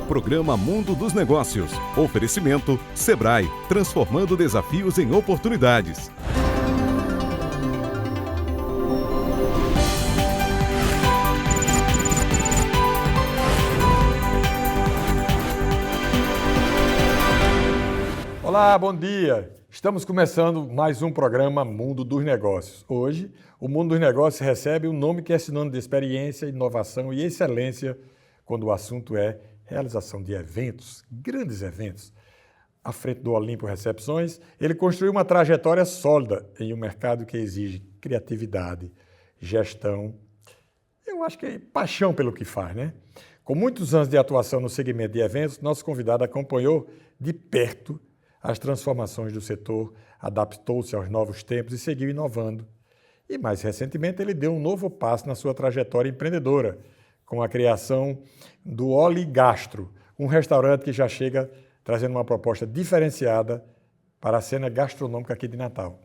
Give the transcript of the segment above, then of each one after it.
Programa Mundo dos Negócios. Oferecimento Sebrae, transformando desafios em oportunidades. Olá, bom dia! Estamos começando mais um programa Mundo dos Negócios. Hoje, o Mundo dos Negócios recebe um nome que é sinônimo de experiência, inovação e excelência quando o assunto é realização de eventos, grandes eventos. À frente do Olimpo Recepções, ele construiu uma trajetória sólida em um mercado que exige criatividade, gestão, eu acho que é paixão pelo que faz, né? Com muitos anos de atuação no segmento de eventos, nosso convidado acompanhou de perto as transformações do setor, adaptou-se aos novos tempos e seguiu inovando. E mais recentemente ele deu um novo passo na sua trajetória empreendedora, com a criação do Oligastro, um restaurante que já chega trazendo uma proposta diferenciada para a cena gastronômica aqui de Natal.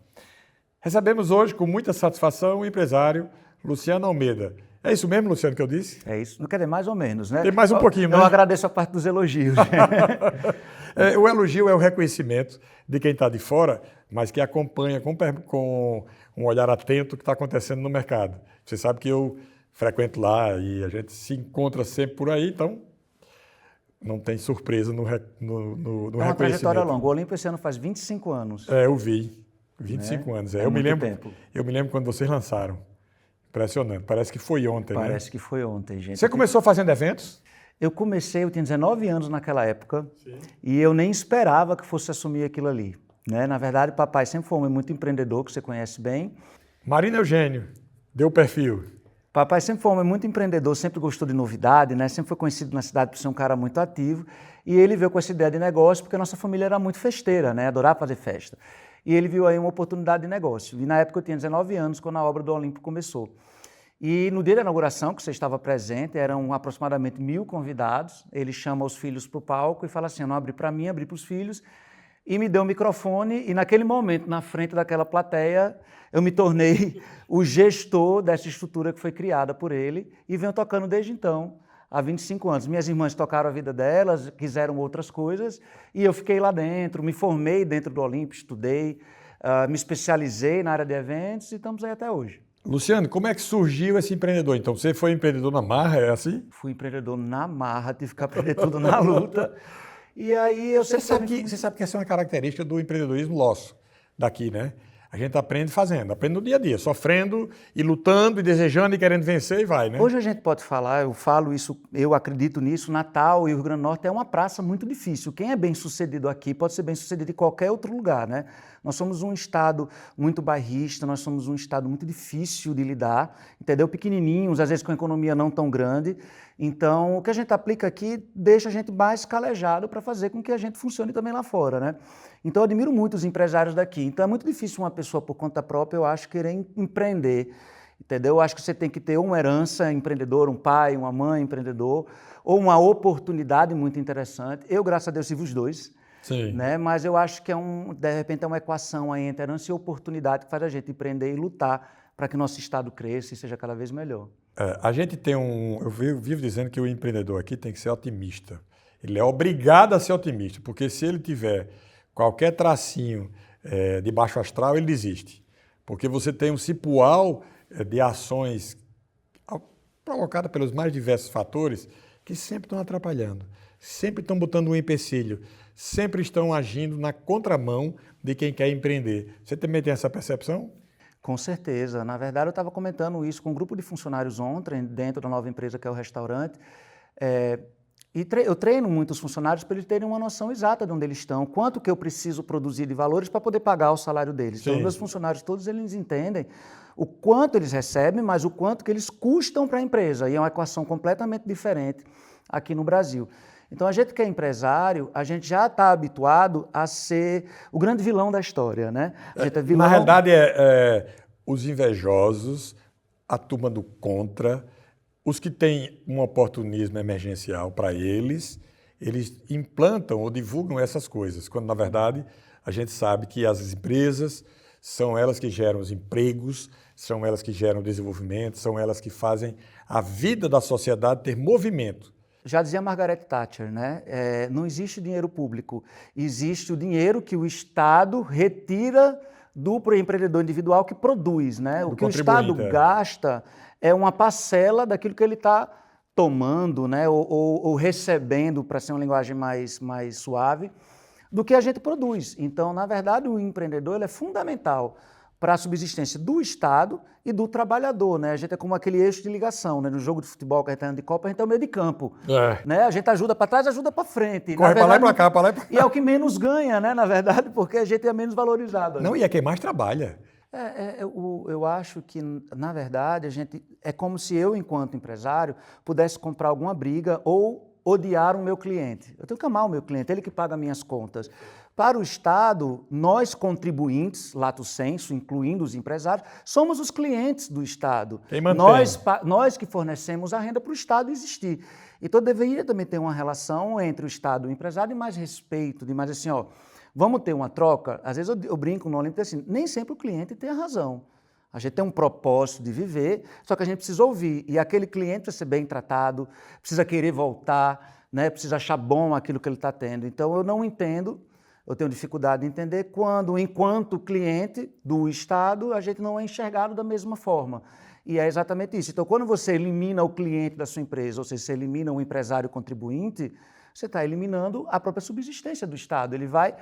Recebemos hoje com muita satisfação o empresário Luciano Almeida. É isso mesmo, Luciano, que eu disse? É isso, não quer dizer mais ou menos, né? Tem mais um pouquinho, né? Eu agradeço a parte dos elogios. O elogio é o reconhecimento de quem está de fora, mas que acompanha com um olhar atento o que está acontecendo no mercado. Você sabe que eu frequento lá e a gente se encontra sempre por aí, então não tem surpresa no reconhecimento. É uma trajetória longa. O Olimpo esse ano faz 25 anos. Eu vi. 25 anos. É eu muito tempo. Eu me lembro quando vocês lançaram. Impressionante. Parece que foi ontem, né? Parece que foi ontem, gente. Você começou fazendo eventos? Eu tinha 19 anos naquela época. Sim. E eu nem esperava que fosse assumir aquilo ali, né? Na verdade, papai sempre foi um homem muito empreendedor, que você conhece bem. Marina Eugênio, deu o perfil. Papai sempre foi um homem muito empreendedor, sempre gostou de novidade, né? Sempre foi conhecido na cidade por ser um cara muito ativo. E ele veio com essa ideia de negócio porque a nossa família era muito festeira, né? Adorava fazer festa. E ele viu aí uma oportunidade de negócio. E na época eu tinha 19 anos, quando a obra do Olimpo começou. E no dia da inauguração, que você estava presente, eram aproximadamente 1000 convidados. Ele chama os filhos para o palco e fala assim, eu não abri para mim, abri para os filhos. E me deu o microfone e naquele momento, na frente daquela plateia, eu me tornei o gestor dessa estrutura que foi criada por ele e venho tocando desde então, há 25 anos. Minhas irmãs tocaram a vida delas, quiseram outras coisas e eu fiquei lá dentro, me formei dentro do Olimpo, estudei, me especializei na área de eventos e estamos aí até hoje. Luciano, como é que surgiu esse empreendedor? Então, você foi empreendedor na marra, é assim? Fui empreendedor na marra, tive que aprender tudo na luta. E aí Você sabe que essa é uma característica do empreendedorismo nosso, daqui, né? A gente aprende fazendo, aprende no dia a dia, sofrendo e lutando e desejando e querendo vencer e vai, né? Hoje a gente pode falar, eu falo isso, eu acredito nisso, Natal e o Rio Grande do Norte é uma praça muito difícil. Quem é bem sucedido aqui pode ser bem sucedido em qualquer outro lugar, né? Nós somos um estado muito bairrista, nós somos um estado muito difícil de lidar, entendeu? Pequenininhos, às vezes com economia não tão grande. Então, o que a gente aplica aqui deixa a gente mais calejado para fazer com que a gente funcione também lá fora, né? Então, eu admiro muito os empresários daqui. Então, é muito difícil uma pessoa por conta própria, eu acho, querer empreender, entendeu? Eu acho que você tem que ter uma herança empreendedora, um pai, uma mãe empreendedor, ou uma oportunidade muito interessante. Eu, graças a Deus, tive os dois. Sim. Né? Mas eu acho que de repente é uma equação aí entre herança e oportunidade que faz a gente empreender e lutar para que nosso estado cresça e seja cada vez melhor. A gente tem eu vivo dizendo que o empreendedor aqui tem que ser otimista. Ele é obrigado a ser otimista, porque se ele tiver qualquer tracinho de baixo astral, ele desiste. Porque você tem um cipual de ações provocadas pelos mais diversos fatores que sempre estão atrapalhando, sempre estão botando um empecilho, sempre estão agindo na contramão de quem quer empreender. Você também tem essa percepção? Com certeza. Na verdade, eu estava comentando isso com um grupo de funcionários ontem, dentro da nova empresa que é o restaurante. Eu treino muitos funcionários para eles terem uma noção exata de onde eles estão, quanto que eu preciso produzir de valores para poder pagar o salário deles. Sim. Então, meus funcionários todos eles entendem o quanto eles recebem, mas o quanto que eles custam para a empresa. E é uma equação completamente diferente aqui no Brasil. Então, a gente que é empresário, a gente já está habituado a ser o grande vilão da história, né? A gente é vilão... Na realidade, os invejosos, a turma do contra, os que têm um oportunismo emergencial para eles implantam ou divulgam essas coisas, quando, na verdade, a gente sabe que as empresas são elas que geram os empregos, são elas que geram o desenvolvimento, são elas que fazem a vida da sociedade ter movimento. já dizia Margaret Thatcher, né? Não existe dinheiro público, existe o dinheiro que o Estado retira do empreendedor individual que produz, né? O que o Estado gasta é uma parcela daquilo que ele está tomando, né? Ou recebendo, para ser uma linguagem mais suave, do que a gente produz. Então, na verdade, o empreendedor ele é fundamental para a subsistência do Estado e do trabalhador, né? A gente é como aquele eixo de ligação, né? No jogo de futebol que a gente está de Copa, a gente é o meio de campo, né? A gente ajuda para trás, ajuda para frente. Corre para lá e para cá, para lá e para cá. E é o que menos ganha, né? Na verdade, porque a gente é menos valorizado. Não, e é quem mais trabalha. Eu acho que, na verdade, é como se eu, enquanto empresário, pudesse comprar alguma briga ou odiar o meu cliente. Eu tenho que amar o meu cliente, ele que paga minhas contas. Para o Estado, nós contribuintes, lato sensu, incluindo os empresários, somos os clientes do Estado. Quem mantém? Nós que fornecemos a renda para o Estado existir. Então, deveria também ter uma relação entre o Estado e o empresário de mais respeito, de mais assim, ó, vamos ter uma troca? Às vezes eu brinco no Olímpico assim, nem sempre o cliente tem a razão. A gente tem um propósito de viver, só que a gente precisa ouvir. E aquele cliente precisa ser bem tratado, precisa querer voltar, né? Precisa achar bom aquilo que ele está tendo. Então, eu não entendo, eu tenho dificuldade de entender quando, enquanto cliente do Estado, a gente não é enxergado da mesma forma. E é exatamente isso. Então, quando você elimina o cliente da sua empresa, ou seja, você elimina o empresário contribuinte, você está eliminando a própria subsistência do Estado. Ele vai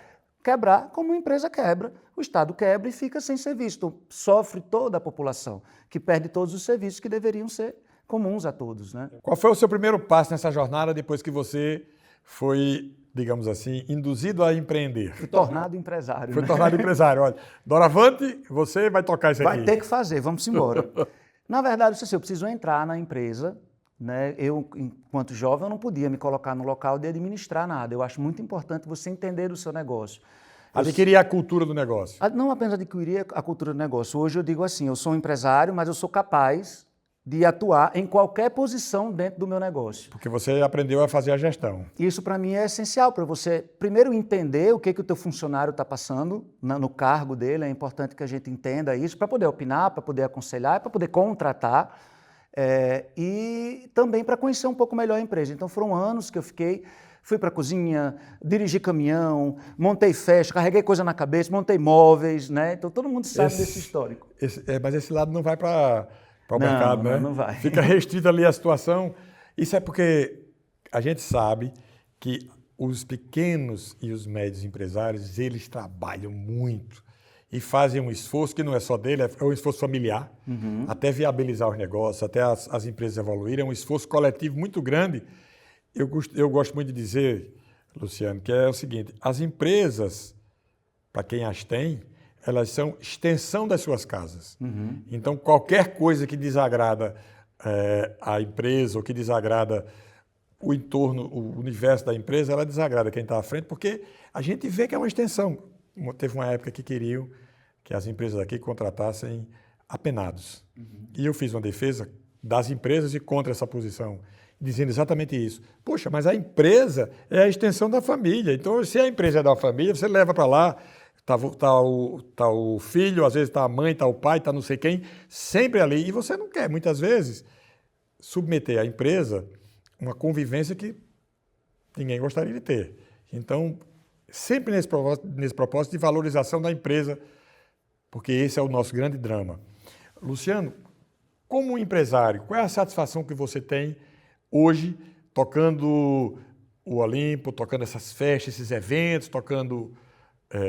quebrar como uma empresa quebra, o Estado quebra e fica sem serviço. Então, sofre toda a população, que perde todos os serviços que deveriam ser comuns a todos, né? Qual foi o seu primeiro passo nessa jornada depois que você foi, digamos assim, induzido a empreender? Fui tornado empresário. Foi tornado empresário. Olha, Doravante, você vai tocar isso aqui. Vai ter que fazer, vamos embora. Na verdade, eu preciso entrar na empresa, né? Eu, enquanto jovem, eu não podia me colocar no local de administrar nada. Eu acho muito importante você entender o seu negócio. Adquirir a cultura do negócio. Não apenas adquirir a cultura do negócio. Hoje eu digo assim, eu sou um empresário, mas eu sou capaz de atuar em qualquer posição dentro do meu negócio. Porque você aprendeu a fazer a gestão. Isso para mim é essencial, para você primeiro entender o que o teu funcionário está passando no cargo dele. É importante que a gente entenda isso para poder opinar, para poder aconselhar, para poder contratar. E também para conhecer um pouco melhor a empresa. Então foram anos que eu fui para a cozinha, dirigi caminhão, montei festa, carreguei coisa na cabeça, montei móveis, né? Então todo mundo sabe desse histórico. Mas esse lado não vai para o mercado, né? Não vai. Fica restrita ali a situação. Isso é porque a gente sabe que os pequenos e os médios empresários, eles trabalham muito e fazem um esforço que não é só dele, é um esforço familiar, até viabilizar os negócios, até as empresas evoluírem, é um esforço coletivo muito grande. Eu gosto muito de dizer, Luciano, que é o seguinte, as empresas, para quem as tem, elas são extensão das suas casas. Então, qualquer coisa que desagrada a empresa ou que desagrada o entorno, o universo da empresa, ela desagrada quem está à frente, porque a gente vê que é uma extensão. Teve uma época que queriam que as empresas aqui contratassem apenados. E eu fiz uma defesa das empresas e contra essa posição, dizendo exatamente isso. Poxa, mas a empresa é a extensão da família. Então, se a empresa é da família, você leva para lá, tá o filho, às vezes está a mãe, está o pai, está não sei quem, sempre ali. E você não quer, muitas vezes, submeter a empresa a uma convivência que ninguém gostaria de ter. Então, sempre nesse propósito de valorização da empresa, porque esse é o nosso grande drama. Luciano, como empresário, qual é a satisfação que você tem hoje tocando o Olimpo, tocando essas festas, esses eventos, tocando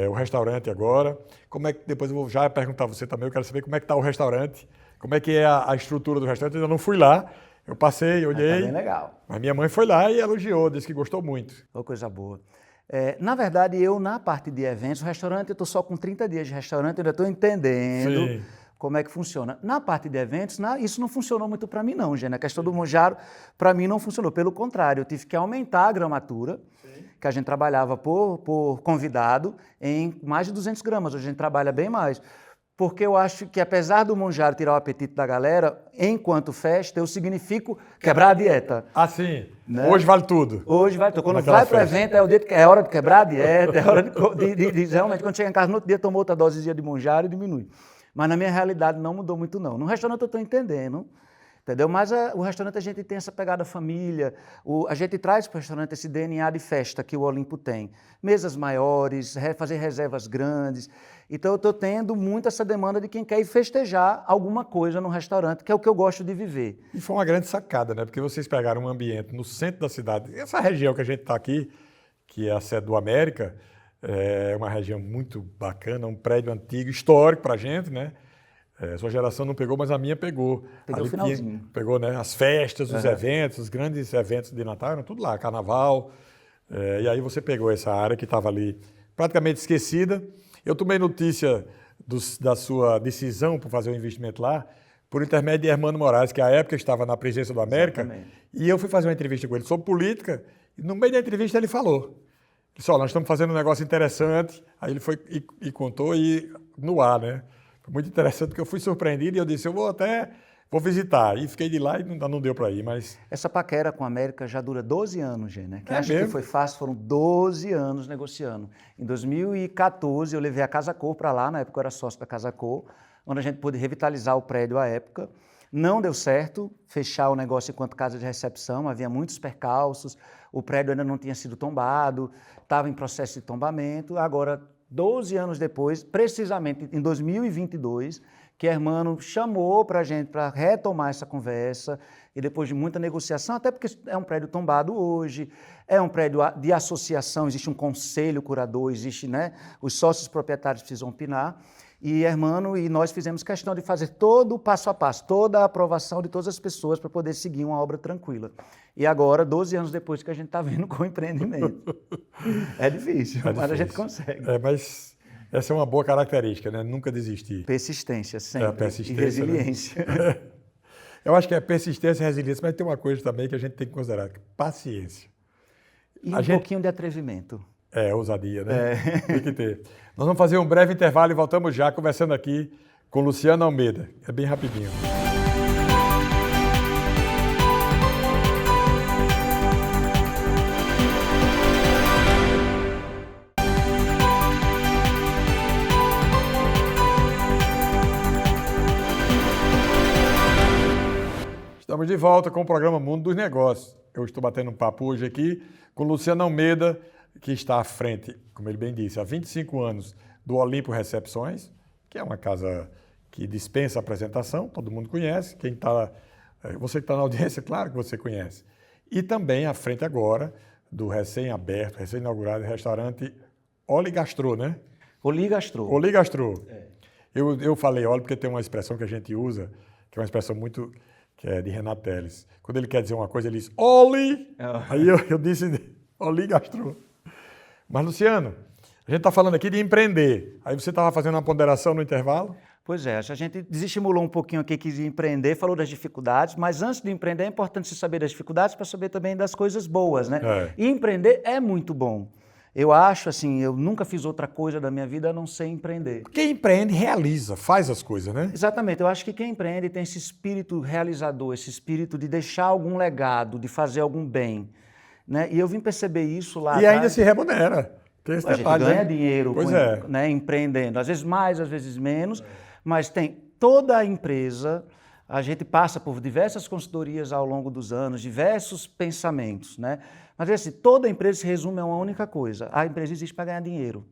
o restaurante agora? Como é que, depois eu vou já perguntar a você também, eu quero saber como é que está o restaurante, como é que é a estrutura do restaurante. Eu ainda não fui lá, eu passei, olhei. Tá bem legal. Mas minha mãe foi lá e elogiou, disse que gostou muito. Oh, coisa boa. Na verdade, na parte de eventos, o restaurante, eu estou só com 30 dias de restaurante, eu ainda estou entendendo. Sim. Como é que funciona. Na parte de eventos, isso não funcionou muito para mim não, Gênero. A questão do Monjaro, para mim, não funcionou. Pelo contrário, eu tive que aumentar a gramatura, que a gente trabalhava por convidado, em mais de 200 gramas. Hoje a gente trabalha bem mais. Porque eu acho que, apesar do Monjaro tirar o apetite da galera, enquanto festa, eu significo quebrar a dieta. Ah, sim. Né? Hoje vale tudo. Hoje vale tudo. Quando vai para o evento, é hora de quebrar a dieta, é hora de realmente, quando chega em casa no outro dia, tomou outra dosezinha de Monjaro e diminui. Mas na minha realidade não mudou muito não. No restaurante eu estou entendendo entendeu? Mas o restaurante a gente tem essa pegada família, a gente traz para o restaurante esse DNA de festa que o Olimpo tem. Mesas maiores, fazer reservas grandes. Então eu estou tendo muito essa demanda de quem quer ir festejar alguma coisa no restaurante, que é o que eu gosto de viver. E foi uma grande sacada, né? Porque vocês pegaram um ambiente no centro da cidade. Essa região que a gente está aqui, que é a sede do América, é uma região muito bacana, um prédio antigo, histórico para a gente, né? Sua geração não pegou, mas a minha pegou. Peguei o finalzinho. Pegou, né? As festas, os eventos, os grandes eventos de Natal, eram tudo lá, carnaval. E aí você pegou essa área que estava ali praticamente esquecida. Eu tomei notícia da sua decisão por fazer um investimento lá por intermédio de Hermano Moraes, que à época estava na presidência do América. Exatamente. E eu fui fazer uma entrevista com ele sobre política, e no meio da entrevista ele falou. Ele disse, nós estamos fazendo um negócio interessante. Aí ele foi e contou no ar, né? Foi muito interessante, porque eu fui surpreendido e eu disse, vou visitar. E fiquei de lá e não deu para ir, mas... Essa paquera com a América já dura 12 anos, gente, né? Quem acha mesmo? que foi fácil, foram 12 anos negociando. Em 2014, eu levei a Casa Cor para lá, na época eu era sócio da Casa Cor, onde a gente pôde revitalizar o prédio à época. Não deu certo fechar o negócio enquanto casa de recepção, havia muitos percalços, o prédio ainda não tinha sido tombado, estava em processo de tombamento. Agora, 12 anos depois, precisamente em 2022, que Hermano chamou para a gente para retomar essa conversa, e depois de muita negociação, até porque é um prédio tombado hoje, é um prédio de associação, existe um conselho curador, existe, né, os sócios proprietários precisam opinar, e Hermano e nós fizemos questão de fazer todo o passo a passo, toda a aprovação de todas as pessoas para poder seguir uma obra tranquila. E agora, 12 anos depois que a gente está vindo com o empreendimento. É difícil, mas a gente consegue. Mas essa é uma boa característica, né? Nunca desistir. Persistência, sempre. Persistência, e resiliência. Né? Eu acho que é persistência e resiliência, mas tem uma coisa também que a gente tem que considerar, paciência. E pouquinho de atrevimento. Ousadia, né? Tem que ter. Nós vamos fazer um breve intervalo e voltamos já conversando aqui com Luciano Almeida. É bem rapidinho. Estamos de volta com o programa Mundo dos Negócios. Eu estou batendo um papo hoje aqui com Luciano Almeida, que está à frente, como ele bem disse, há 25 anos do Olimpo Recepções, que é uma casa que dispensa apresentação, todo mundo conhece. Você que está na audiência, claro que você conhece. E também à frente agora do recém-aberto, recém-inaugurado restaurante Oligastro, né? Oligastro. Oligastro. Eu falei Oli porque tem uma expressão que a gente usa, que é uma expressão que é de Renato Teles. Quando ele quer dizer uma coisa, ele diz Oli! Aí eu disse Oligastro. Mas, Luciano, a gente está falando aqui de empreender. Aí você estava fazendo uma ponderação no intervalo? Pois é, a gente desestimulou um pouquinho aqui que de empreender, falou das dificuldades, mas antes de empreender é importante se saber das dificuldades para saber também das coisas boas, né? E empreender é muito bom. Eu acho, assim, eu nunca fiz outra coisa da minha vida a não ser empreender. Quem empreende realiza, faz as coisas, né? Exatamente. Eu acho que quem empreende tem esse espírito realizador, esse espírito de deixar algum legado, de fazer algum bem, né? E eu vim perceber isso lá atrás. E ainda se remunera. Tem esse detalhe, a gente ganha dinheiro né, empreendendo, às vezes mais, às vezes menos, mas tem toda a empresa, a gente passa por diversas consultorias ao longo dos anos, diversos pensamentos, né? Mas assim, toda empresa se resume a uma única coisa: a empresa existe para ganhar dinheiro.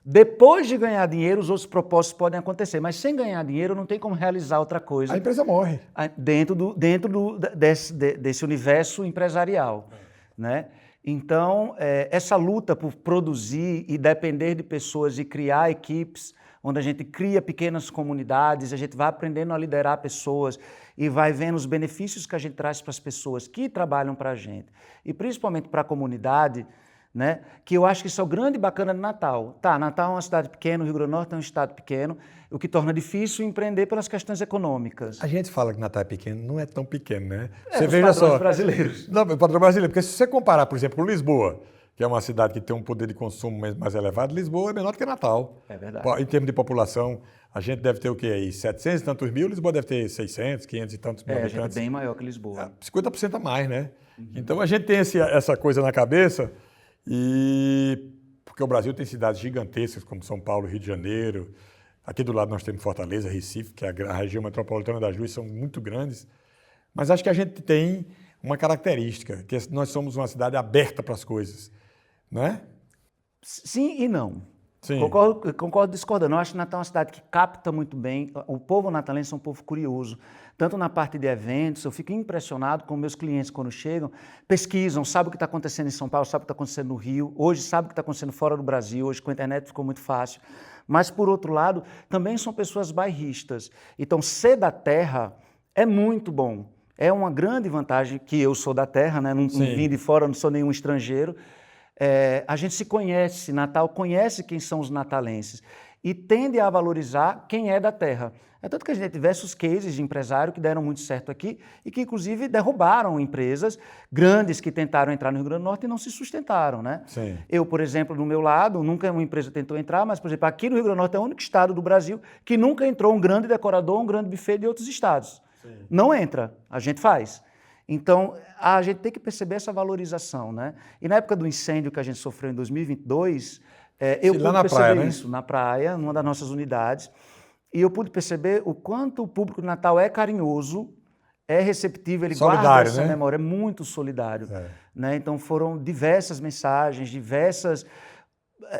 Depois de ganhar dinheiro, os outros propósitos podem acontecer, mas sem ganhar dinheiro não tem como realizar outra coisa. A empresa morre. Dentro desse universo empresarial, né? Então, essa luta por produzir e depender de pessoas e criar equipes, onde a gente cria pequenas comunidades, a gente vai aprendendo a liderar pessoas e vai vendo os benefícios que a gente traz para as pessoas que trabalham para a gente. E principalmente para a comunidade, né? Que eu acho que isso é o grande bacana de Natal. Tá, Natal é uma cidade pequena, o Rio Grande do Norte é um estado pequeno, o que torna difícil empreender pelas questões econômicas. A gente fala que Natal é pequeno, não é tão pequeno, né? Você veja só. Brasileiros. Não, padrão brasileiro, porque se você comparar, por exemplo, com Lisboa, que é uma cidade que tem um poder de consumo mais elevado, Lisboa é menor do que Natal. É verdade. Em termos de população, a gente deve ter o quê aí? 700 e tantos mil, Lisboa deve ter 600, 500 e tantos mil habitantes. A gente é bem maior que Lisboa. 50% a mais, né? Então a gente tem essa coisa na cabeça, porque o Brasil tem cidades gigantescas, como São Paulo, Rio de Janeiro. Aqui do lado nós temos Fortaleza, Recife, que é a região metropolitana das duas, são muito grandes. Mas acho que a gente tem uma característica, que nós somos uma cidade aberta para as coisas, não é? Sim e não. Sim. Concordo discordando. Eu acho que Natal é uma cidade que capta muito bem. O povo natalense é um povo curioso. Tanto na parte de eventos, eu fico impressionado com meus clientes quando chegam, pesquisam, sabem o que está acontecendo em São Paulo, sabem o que está acontecendo no Rio, hoje sabem o que está acontecendo fora do Brasil, hoje com a internet ficou muito fácil. Mas, por outro lado, também são pessoas bairristas. Então, ser da terra é muito bom. É uma grande vantagem que eu sou da terra, né? Não vim de fora, não sou nenhum estrangeiro. A gente se conhece, Natal conhece quem são os natalenses e tende a valorizar quem é da terra. É tanto que a gente tem diversos cases de empresário que deram muito certo aqui e que, inclusive, derrubaram empresas grandes que tentaram entrar no Rio Grande do Norte e não se sustentaram, né? Sim. Eu, por exemplo, no meu lado, nunca uma empresa tentou entrar, mas, por exemplo, aqui no Rio Grande do Norte é o único estado do Brasil que nunca entrou um grande decorador, um grande buffet de outros estados. Sim. Não entra, a gente faz. Então, a gente tem que perceber essa valorização, né? E na época do incêndio que a gente sofreu em 2022, eu pude perceber isso na praia, numa das nossas unidades, e eu pude perceber o quanto o público de Natal é carinhoso, é receptivo, ele guarda essa memória, é muito solidário. Né? Então, foram diversas mensagens,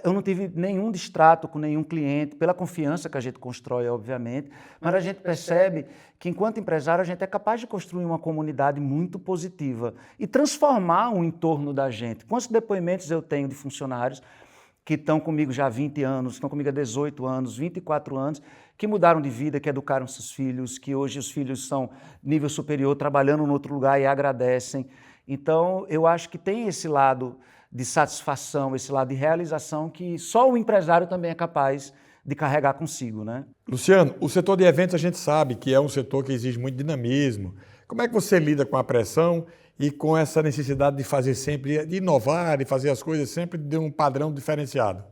Eu não tive nenhum distrato com nenhum cliente, pela confiança que a gente constrói, obviamente, mas a gente percebe que, enquanto empresário, a gente é capaz de construir uma comunidade muito positiva e transformar o entorno da gente. Quantos depoimentos eu tenho de funcionários que estão comigo já há 20 anos, estão comigo há 18 anos, 24 anos, que mudaram de vida, que educaram seus filhos, que hoje os filhos são nível superior, trabalhando em outro lugar e agradecem. Então, eu acho que tem esse lado de satisfação, esse lado de realização que só o empresário também é capaz de carregar consigo, né? Luciano, o setor de eventos a gente sabe que é um setor que exige muito dinamismo. Como é que você lida com a pressão e com essa necessidade de fazer sempre, de inovar, de fazer as coisas sempre de um padrão diferenciado?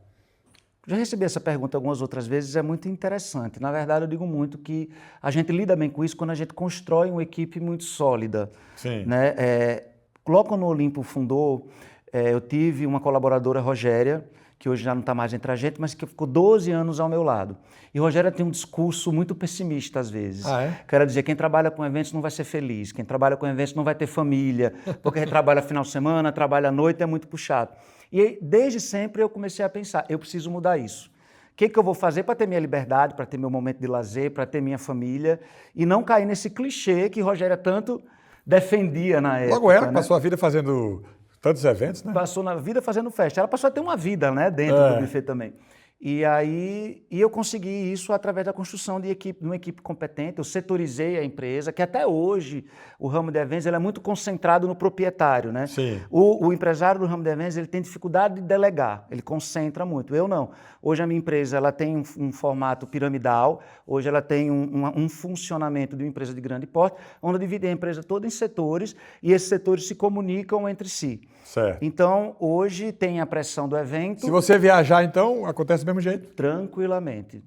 Já recebi essa pergunta algumas outras vezes, é muito interessante. Na verdade, eu digo muito que a gente lida bem com isso quando a gente constrói uma equipe muito sólida. Sim. Né? Logo no Olimpo fundou, eu tive uma colaboradora, Rogéria, que hoje já não está mais entre a gente, mas que ficou 12 anos ao meu lado. E Rogéria tem um discurso muito pessimista às vezes. Quero dizer, quem trabalha com eventos não vai ser feliz, quem trabalha com eventos não vai ter família, porque trabalha final de semana, trabalha à noite, é muito puxado. E aí, desde sempre eu comecei a pensar, eu preciso mudar isso. O que eu vou fazer para ter minha liberdade, para ter meu momento de lazer, para ter minha família, e não cair nesse clichê que Rogéria tanto defendia na época. Logo ela que passou a vida fazendo tantos eventos, né? Passou na vida fazendo festa. Ela passou a ter uma vida, né, dentro do buffet também. E aí eu consegui isso através da construção de uma equipe competente. Eu setorizei a empresa, que até hoje o ramo de eventos ele é muito concentrado no proprietário, né? Sim. O empresário do ramo de eventos ele tem dificuldade de delegar, ele concentra muito. Eu não. Hoje a minha empresa ela tem um formato piramidal, hoje ela tem um funcionamento de uma empresa de grande porte, onde eu dividi a empresa toda em setores e esses setores se comunicam entre si. Certo. Então, hoje tem a pressão do evento. Se você viajar, então, acontece do mesmo jeito? Tranquilamente.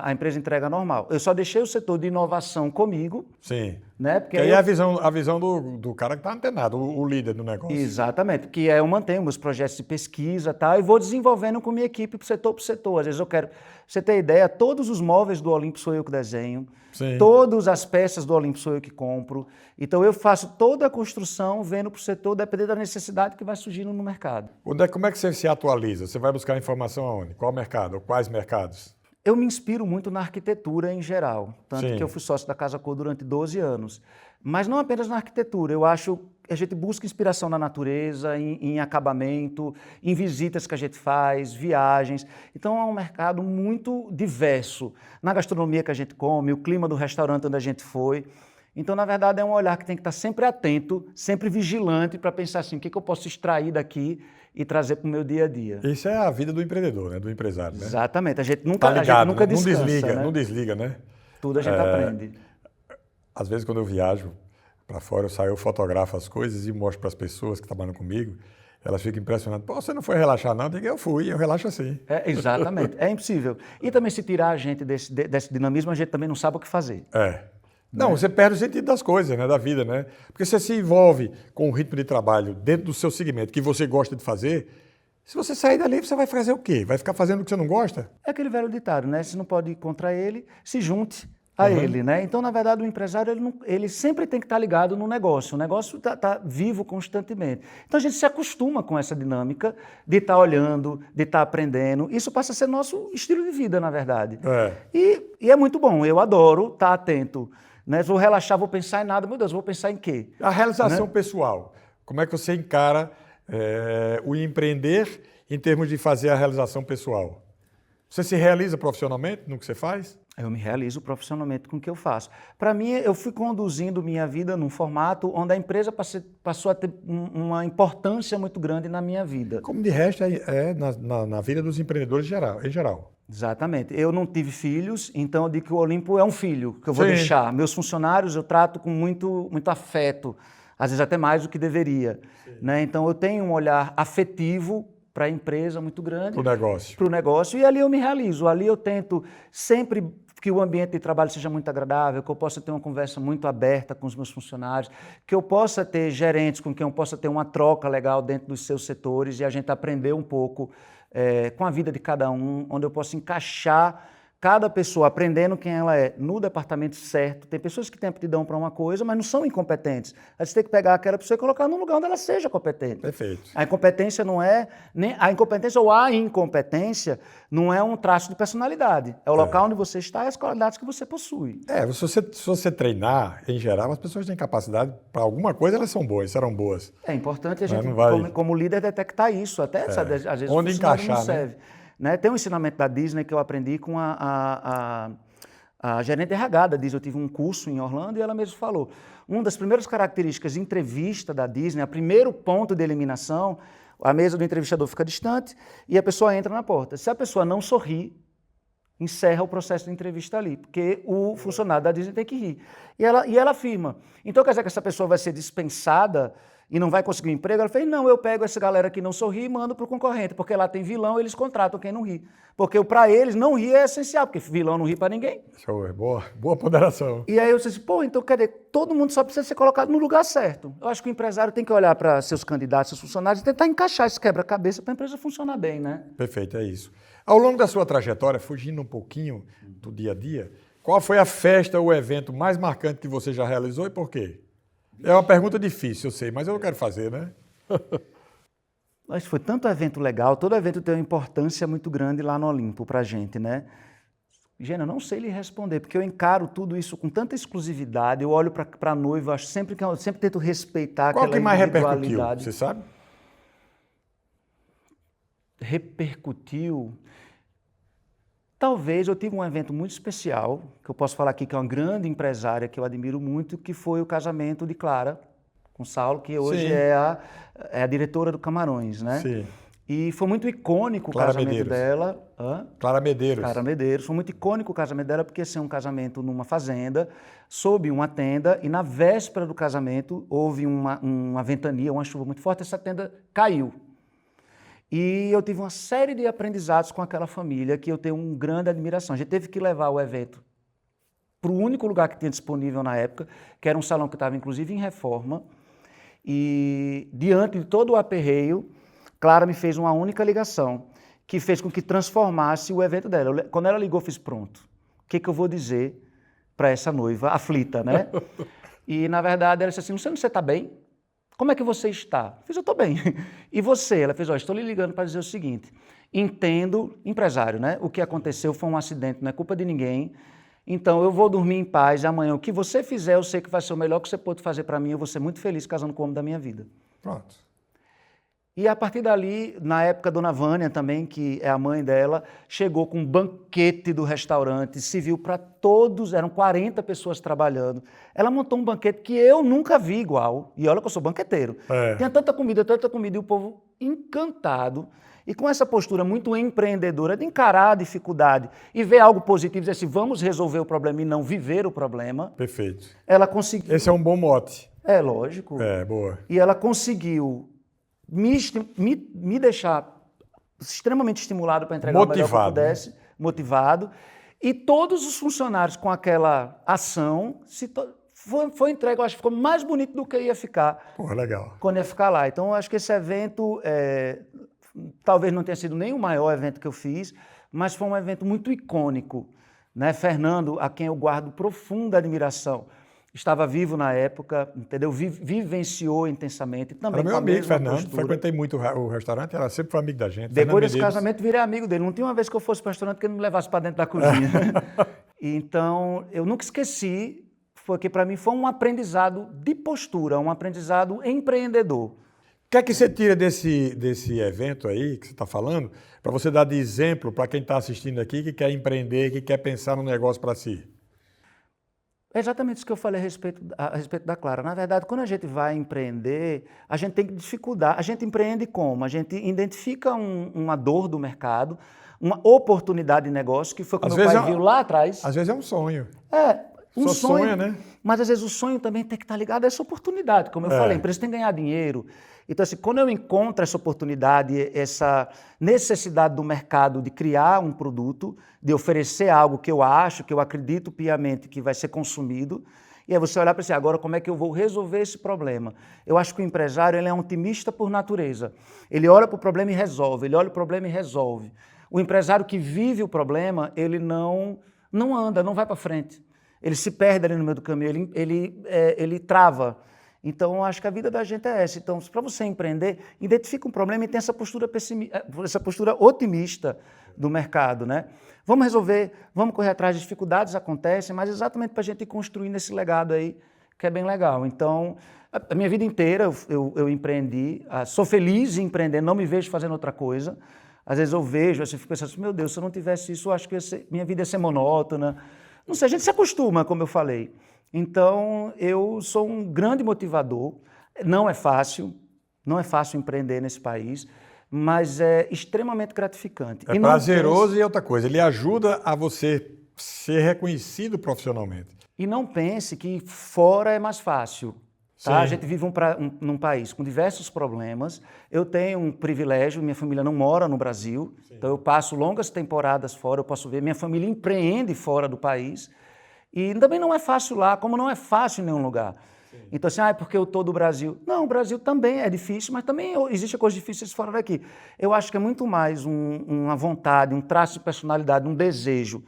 A empresa entrega normal. Eu só deixei o setor de inovação comigo. Sim. Né? Porque aí a visão do cara que está antenado, o líder do negócio. Exatamente. Porque eu mantenho meus projetos de pesquisa e vou desenvolvendo com minha equipe por setor. Às vezes eu quero... Você ter ideia, todos os móveis do Olimpo sou eu que desenho. Sim. Todas as peças do Olimpo sou eu que compro. Então eu faço toda a construção vendo para o setor, dependendo da necessidade que vai surgindo no mercado. Como é que você se atualiza? Você vai buscar informação aonde? Qual mercado? Ou quais mercados? Eu me inspiro muito na arquitetura em geral, tanto Sim. que eu fui sócio da Casa Cor durante 12 anos. Mas não apenas na arquitetura, eu acho que a gente busca inspiração na natureza, em acabamento, em visitas que a gente faz, viagens. Então é um mercado muito diverso. Na gastronomia que a gente come, o clima do restaurante onde a gente foi. Então, na verdade, é um olhar que tem que estar sempre atento, sempre vigilante para pensar assim, o que eu posso extrair daqui e trazer para o meu dia a dia. Isso é a vida do empreendedor, né? Do empresário, né? Exatamente. A gente nunca, ligado, a gente nunca né? descansa. Não desliga, né? Tudo a gente aprende. Às vezes, quando eu viajo para fora, eu fotografo as coisas e mostro para as pessoas que trabalham comigo. Elas ficam impressionadas. Pô, você não foi relaxar, não? Eu digo, eu fui, eu relaxo assim. Exatamente. É impossível. E também, se tirar a gente desse dinamismo, a gente também não sabe o que fazer. Não, você perde o sentido das coisas, né, da vida, né? Porque você se envolve com um ritmo de trabalho dentro do seu segmento que você gosta de fazer. Se você sair dali, você vai fazer o quê? Vai ficar fazendo o que você não gosta? É aquele velho ditado, né? Se não pode ir contra ele, se junte. a ele, né? Então, na verdade, o empresário ele sempre tem que estar ligado no negócio. O negócio está vivo constantemente. Então, a gente se acostuma com essa dinâmica de estar olhando, de estar aprendendo. Isso passa a ser nosso estilo de vida, na verdade. E é muito bom. Eu adoro estar atento. Né? Vou relaxar, vou pensar em nada. Meu Deus, vou pensar em quê? A realização pessoal. Como é que você encara o empreender em termos de fazer a realização pessoal? Você se realiza profissionalmente no que você faz? Eu me realizo profissionalmente com o que eu faço. Para mim, eu fui conduzindo minha vida num formato onde a empresa passou a ter uma importância muito grande na minha vida. Como de resto na vida dos empreendedores em geral. Exatamente. Eu não tive filhos, então eu digo que o Olimpo é um filho que eu vou deixar. Meus funcionários eu trato com muito afeto, às vezes até mais do que deveria. Né? Então eu tenho um olhar afetivo para a empresa muito grande. Para o negócio. Para o negócio. E ali eu me realizo. Ali eu tento sempre que o ambiente de trabalho seja muito agradável, que eu possa ter uma conversa muito aberta com os meus funcionários, que eu possa ter gerentes com quem eu possa ter uma troca legal dentro dos seus setores e a gente aprender um pouco com a vida de cada um, onde eu possa encaixar cada pessoa aprendendo quem ela é no departamento certo. Tem pessoas que têm aptidão para uma coisa, mas não são incompetentes. A gente tem que pegar aquela pessoa e colocar num lugar onde ela seja competente. Perfeito. A incompetência não é... A incompetência ou a incompetência não é um traço de personalidade. É o local onde você está e as qualidades que você possui. Se você treinar, em geral, as pessoas têm capacidade para alguma coisa, elas são boas, serão boas. É importante a gente, como líder, detectar isso. Até, sabe, às vezes onde o encaixar, não serve. Né? Tem um ensinamento da Disney que eu aprendi com a gerente de RH da Disney. Eu tive um curso em Orlando e ela mesma falou. Uma das primeiras características de entrevista da Disney, o primeiro ponto de eliminação, a mesa do entrevistador fica distante e a pessoa entra na porta. Se a pessoa não sorrir, encerra o processo de entrevista ali, porque o funcionário da Disney tem que rir. E ela afirma. Então quer dizer que essa pessoa vai ser dispensada e não vai conseguir um emprego? Ela fez, não, eu pego essa galera que não sorri e mando para o concorrente, porque lá tem vilão, eles contratam quem não ri. Porque para eles não rir é essencial, porque vilão não ri para ninguém. Show, boa ponderação. E aí eu disse, então quer dizer, todo mundo só precisa ser colocado no lugar certo. Eu acho que o empresário tem que olhar para seus candidatos, seus funcionários e tentar encaixar esse quebra-cabeça para a empresa funcionar bem, né? Perfeito, é isso. Ao longo da sua trajetória, fugindo um pouquinho do dia a dia, qual foi a festa ou evento mais marcante que você já realizou e por quê? É uma pergunta difícil, eu sei, mas eu quero fazer, né? Mas foi tanto evento legal, todo evento tem uma importância muito grande lá no Olimpo pra gente, né? Gênia, eu não sei lhe responder, porque eu encaro tudo isso com tanta exclusividade, eu olho para a noiva, eu sempre tento respeitar qual aquela que mais individualidade. Repercutiu, você sabe? Repercutiu... Talvez eu tive um evento muito especial, que eu posso falar aqui, que é uma grande empresária que eu admiro muito, que foi o casamento de Clara com Saulo, que hoje é a diretora do Camarões, né? Sim. E foi muito icônico o casamento dela. Clara Medeiros. Clara Medeiros. Foi muito icônico o casamento dela, porque ia ser um casamento numa fazenda, sob uma tenda, e na véspera do casamento houve uma ventania, uma chuva muito forte, essa tenda caiu. E eu tive uma série de aprendizados com aquela família que eu tenho uma grande admiração. A gente teve que levar o evento para o único lugar que tinha disponível na época, que era um salão que estava inclusive em reforma. E diante de todo o aperreio, Clara me fez uma única ligação, que fez com que transformasse o evento dela. Quando ela ligou, eu fiz, pronto, o que eu vou dizer para essa noiva aflita, né? E na verdade ela disse assim, você está bem? Como é que você está? Eu fiz, eu estou bem. E você? Ela fez, estou lhe ligando para dizer o seguinte, entendo, empresário, né? O que aconteceu foi um acidente, não é culpa de ninguém, então eu vou dormir em paz e amanhã o que você fizer, eu sei que vai ser o melhor que você pode fazer para mim, eu vou ser muito feliz casando com o homem da minha vida. Pronto. E a partir dali, na época, Dona Vânia também, que é a mãe dela, chegou com um banquete do restaurante, serviu para todos, eram 40 pessoas trabalhando. Ela montou um banquete que eu nunca vi igual, e olha que eu sou banqueteiro. Tinha tanta comida, e o povo encantado, e com essa postura muito empreendedora de encarar a dificuldade e ver algo positivo, dizer assim, vamos resolver o problema e não viver o problema. Perfeito. Ela conseguiu... Esse é um bom mote. É, lógico. É, boa. E ela conseguiu me deixar extremamente estimulado para entregar o melhor que eu pudesse, motivado. E todos os funcionários com aquela ação foi entregue, eu acho que ficou mais bonito do que ia ficar. Pô, legal. Quando ia ficar lá. Então, eu acho que esse evento, talvez não tenha sido nem o maior evento que eu fiz, mas foi um evento muito icônico né? Fernando, a quem eu guardo profunda admiração, estava vivo na época, entendeu? Vivenciou intensamente. Também era meu amigo, Fernando. Frequentei muito o restaurante, era sempre foi amigo da gente. Depois desse casamento, virei amigo dele. Não tinha uma vez que eu fosse para o restaurante que ele não me levasse para dentro da cozinha. Então, eu nunca esqueci, porque para mim foi um aprendizado de postura, um aprendizado empreendedor. O que é que você tira desse evento aí que você está falando, para você dar de exemplo para quem está assistindo aqui, que quer empreender, que quer pensar no negócio para si? É exatamente isso que eu falei a respeito da Clara. Na verdade, quando a gente vai empreender, a gente tem que dificuldade. A gente empreende como? A gente identifica uma dor do mercado, uma oportunidade de negócio, que foi como meu pai viu lá atrás. Às vezes é um sonho. Um Só sonho, sonha, né? Mas às vezes o sonho também tem que estar ligado a essa oportunidade. Como eu falei, a empresa tem que ganhar dinheiro. Então, assim, quando eu encontro essa oportunidade, essa necessidade do mercado de criar um produto, de oferecer algo que eu acho, que eu acredito piamente que vai ser consumido, e aí você olhar para assim, agora como é que eu vou resolver esse problema? Eu acho que o empresário ele é um otimista por natureza. Ele olha para o problema e resolve, ele olha o problema e resolve. O empresário que vive o problema, ele não anda, não vai para frente. Ele se perde ali no meio do caminho, ele trava. Então, eu acho que a vida da gente é essa. Então, para você empreender, identifica um problema e tem essa postura otimista do mercado, né? Vamos resolver, vamos correr atrás, as dificuldades acontecem, mas exatamente para a gente ir construindo esse legado aí, que é bem legal. Então, a minha vida inteira eu empreendi, sou feliz em empreender, não me vejo fazendo outra coisa. Às vezes eu vejo, assim, fico pensando assim, meu Deus, se eu não tivesse isso, eu acho que minha vida ia ser monótona. Não sei, a gente se acostuma, como eu falei. Então, eu sou um grande motivador. Não é fácil empreender nesse país, mas é extremamente gratificante. É prazeroso e outra coisa, ele ajuda a você ser reconhecido profissionalmente. E não pense que fora é mais fácil. Tá? A gente vive num país com diversos problemas. Eu tenho um privilégio, minha família não mora no Brasil, então eu passo longas temporadas fora, eu posso ver, minha família empreende fora do país. E também não é fácil lá, como não é fácil em nenhum lugar. Sim. Então, assim, é porque eu estou do Brasil. Não, o Brasil também é difícil, mas também existem coisas difíceis fora daqui. Eu acho que é muito mais uma vontade, um traço de personalidade, um desejo.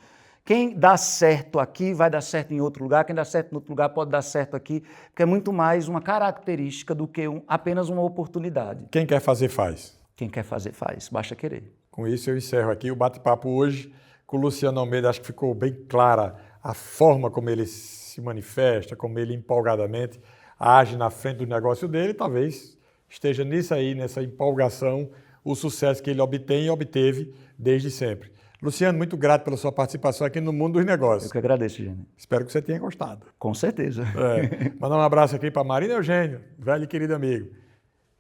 Quem dá certo aqui vai dar certo em outro lugar, quem dá certo em outro lugar pode dar certo aqui, porque é muito mais uma característica do que apenas uma oportunidade. Quem quer fazer, faz. Quem quer fazer, faz. Basta querer. Com isso, eu encerro aqui o bate-papo hoje com o Luciano Almeida. Acho que ficou bem clara a forma como ele se manifesta, como ele empolgadamente age na frente do negócio dele. Talvez esteja nisso aí, nessa empolgação, o sucesso que ele obtém e obteve desde sempre. Luciano, muito grato pela sua participação aqui no Mundo dos Negócios. Eu que agradeço, Gênio. Espero que você tenha gostado. Com certeza. Mandar um abraço aqui para Marina Eugênio, velho e querido amigo.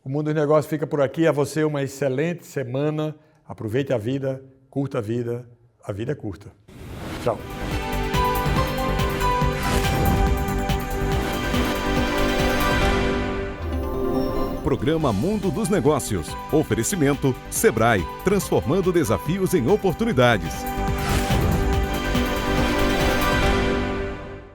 O Mundo dos Negócios fica por aqui. A você uma excelente semana. Aproveite a vida, curta a vida é curta. Tchau. Programa Mundo dos Negócios. Oferecimento Sebrae, transformando desafios em oportunidades.